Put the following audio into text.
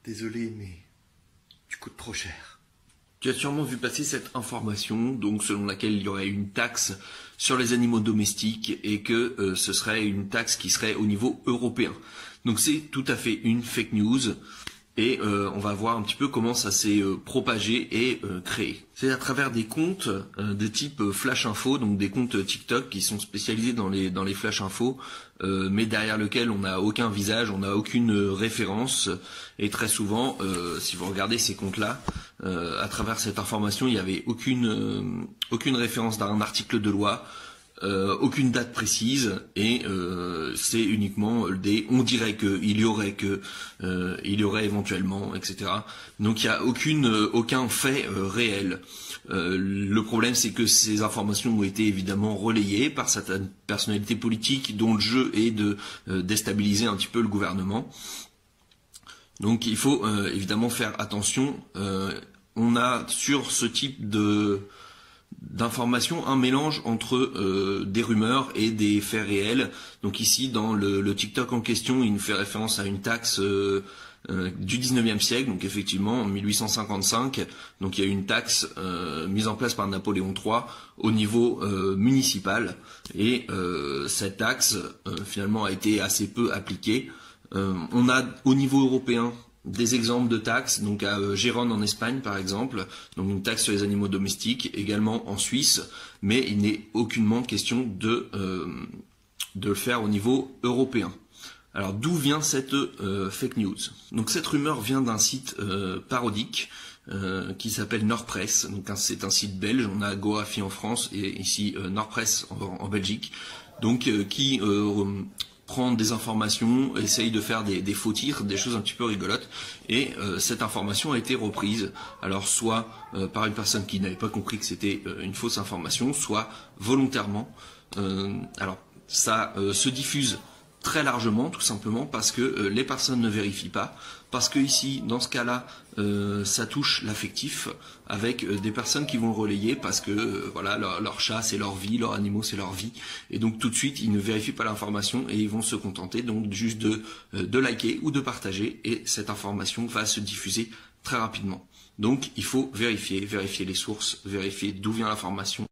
Désolé, mais tu coûtes trop cher. Tu as sûrement vu passer cette information, donc selon laquelle il y aurait une taxe sur les animaux domestiques et que ce serait une taxe qui serait au niveau européen. Donc c'est tout à fait une fake news et on va voir un petit peu comment ça s'est propagé et créé. C'est à travers des comptes de type flash info, donc des comptes TikTok qui sont spécialisés dans les flash info, mais derrière lequel on n'a aucun visage, on n'a aucune référence et très souvent, si vous regardez ces comptes-là, à travers cette information, il n'y avait aucune référence d'un article de loi, aucune date précise et c'est uniquement des on dirait que, il y aurait éventuellement, etc. Donc il n'y a aucun fait réel. Le problème c'est que ces informations ont été évidemment relayées par certaines personnalités politiques dont le jeu est de déstabiliser un petit peu le gouvernement. Donc il faut évidemment faire attention. On a sur ce type d'informations un mélange entre des rumeurs et des faits réels. Donc ici dans le TikTok en question, il nous fait référence à une taxe du 19e siècle, donc effectivement en 1855. Donc il y a une taxe mise en place par Napoléon III au niveau municipal et cette taxe finalement a été assez peu appliquée. On a au niveau européen des exemples de taxes, donc à Gérone en Espagne par exemple, donc une taxe sur les animaux domestiques, également en Suisse, mais il n'est aucunement question de le faire au niveau européen. Alors d'où vient cette fake news? Donc cette rumeur vient d'un site parodique qui s'appelle Nordpress, donc c'est un site belge, on a Goafi en France et ici Nordpress en Belgique, donc qui prend des informations, essaye de faire des faux titres, des choses un petit peu rigolotes, et cette information a été reprise, alors soit par une personne qui n'avait pas compris que c'était une fausse information, soit volontairement. Alors ça se diffuse très largement, tout simplement parce que les personnes ne vérifient pas, parce que ici, dans ce cas-là, ça touche l'affectif, avec des personnes qui vont le relayer, parce que voilà, leur chat c'est leur vie, leurs animaux c'est leur vie, et donc tout de suite ils ne vérifient pas l'information et ils vont se contenter donc juste de liker ou de partager, et cette information va se diffuser très rapidement. Donc il faut vérifier les sources, vérifier d'où vient l'information.